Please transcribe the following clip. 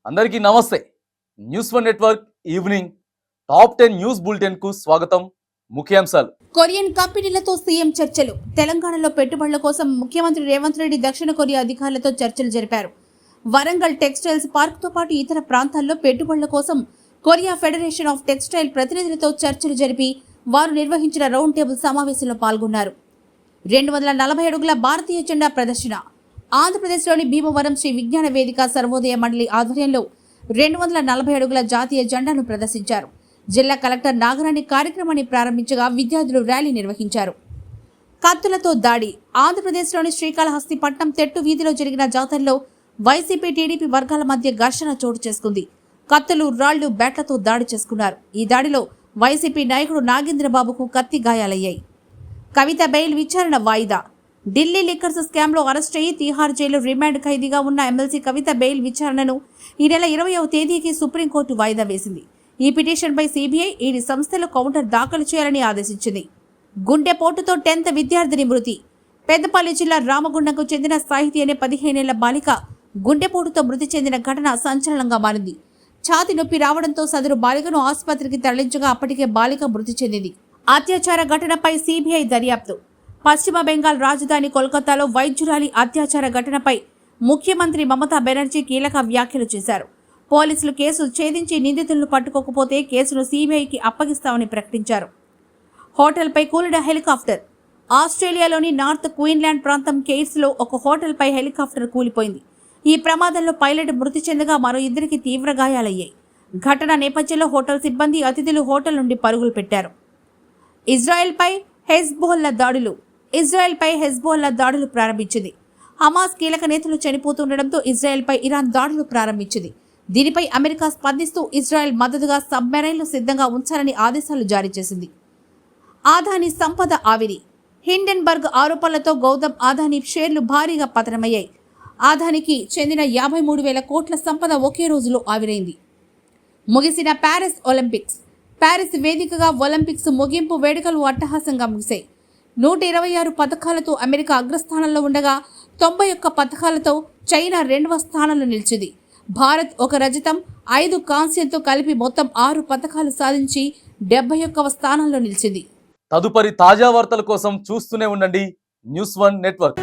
అందరికీ నమస్తే. News one network evening top 10 news bulletin కు స్వాగతం. ముఖ్యాంశాలు. కొరియన్ కంపెనీలతో సీఎం చర్చలు. తెలంగాణలో పెట్టుబడుల కోసం ముఖ్యమంత్రి రేవంత్ రెడ్డి దక్షిణ కొరియా అధికారులతో చర్చలు జరిపారు. వరంగల్ టెక్స్టైల్స్ పార్క్ తో పాటు ఇతర ప్రాంతాల్లో పెట్టుబడుల కోసం కొరియా ఫెడరేషన్ ఆఫ్ టెక్స్టైల్ ప్రతినిధులతో చర్చలు జరిపి వారు నిర్వహించిన రౌండ్ టేబుల్ సమావేశంలో పాల్గొన్నారు. 240 అడుగుల భారతీయ జెండా ప్రదర్శన. ఆంధ్రప్రదేశ్లోని భీమవరం శ్రీ విజ్ఞాన వేదిక సర్వోదయ మండలి ఆధ్వర్యంలో 240 అడుగుల జాతీయ జెండాను ప్రదర్శించారు. జిల్లా కలెక్టర్ నాగరాణి కార్యక్రమాన్ని ప్రారంభించగా విద్యార్థులు ర్యాలీ నిర్వహించారు. కత్తులతో దాడి. ఆంధ్రప్రదేశ్లోని శ్రీకాళహస్తి పట్నం తెట్టు వీధిలో జరిగిన జాతరలో వైసీపీ టీడీపీ వర్గాల మధ్య ఘర్షణ చోటు చేసుకుంది. కత్తులు, రాళ్లు, బ్యాట్లతో దాడి చేసుకున్నారు. ఈ దాడిలో వైసీపీ నాయకుడు నాగేంద్రబాబుకు కత్తి గాయాలయ్యాయి. కవిత బెయిల్ విచారణ వాయిదా. ఢిల్లీ లిక్కర్స్ స్కామ్లో అరెస్ట్ అయ్యి తీహార్ జైలు రిమాండ్ ఖైదీగా ఉన్న ఎమ్మెల్సీ కవిత బెయిల్ విచారణను ఈ నెల 20వ తేదీకి సుప్రీంకోర్టు వాయిదా వేసింది. ఈ పిటిషన్పై సిబిఐ, ఈడీ సంస్థలు కౌంటర్ దాఖలు చేయాలని ఆదేశించింది. గుండెపోటుతో 10th విద్యార్థిని మృతి. పెద్దపల్లి జిల్లా రామగుండంకు చెందిన సాహితీ అనే 15 ఏళ్ల బాలిక గుండెపోటుతో మృతి చెందిన ఘటన సంచలనంగా మారింది. ఛాతి నొప్పి రావడంతో సదరు బాలికను ఆసుపత్రికి తరలించగా అప్పటికే బాలిక మృతి చెందింది. అత్యాచార ఘటనపై సిబిఐ దర్యాప్తు. పశ్చిమ బెంగాల్ రాజధాని కోల్కతాలో వైద్యురాలి అత్యాచార ఘటనపై ముఖ్యమంత్రి మమతా బెనర్జీ కీలక వ్యాఖ్యలు చేశారు. పోలీసులు కేసు ఛేదించి నిందితులను పట్టుకోకపోతే కేసును సిబిఐకి అప్పగిస్తామని ప్రకటించారు. హోటల్పై కూలిన హెలికాప్టర్. ఆస్ట్రేలియాలోని నార్త్ క్వీన్లాండ్ ప్రాంతం కేర్స్లో ఒక హోటల్పై హెలికాప్టర్ కూలిపోయింది. ఈ ప్రమాదంలో పైలట్ మృతి చెందగా మరో 2కి తీవ్ర గాయాలయ్యాయి. ఘటన నేపథ్యంలో హోటల్ సిబ్బంది, అతిథులు హోటల్ నుండి పరుగులు పెట్టారు. ఇజ్రాయెల్పై హెజ్బోల్లా దాడులు ప్రారంభించింది. హమాస్ కీలక నేతలు చనిపోతుండటంతో ఇజ్రాయెల్పై ఇరాన్ దాడులు ప్రారంభించింది. దీనిపై అమెరికా స్పందిస్తూ ఇజ్రాయెల్ మద్దతుగా సబ్మెరైన్లు సిద్ధంగా ఉంచాలని ఆదేశాలు జారీ చేసింది. ఆదాని సంపద ఆవిరి. హిండెన్బర్గ్ ఆరోపణలతో గౌతమ్ అదానీ షేర్లు భారీగా పతనమయ్యాయి. ఆదానికి చెందిన 53,000 కోట్ల సంపద ఒకే రోజులో ఆవిరైంది. ముగిసిన ప్యారిస్ ఒలింపిక్స్. ప్యారిస్ వేదికగా ఒలింపిక్స్ ముగింపు వేడుకలు అట్టహాసంగా ముగిశాయి. 126 పథకాలతో అమెరికా అగ్రస్థానంలో ఉండగా 91 పథకాలతో చైనా 2వ స్థానంలో నిలిచింది. భారత్ 1 రజతం, 5 కాంస్యంతో కలిపి మొత్తం 6 పథకాలు సాధించి 71వ స్థానంలో నిలిచింది. తదుపరి తాజా వార్తల కోసం చూస్తూనే ఉండండి న్యూస్ వన్ నెట్వర్క్.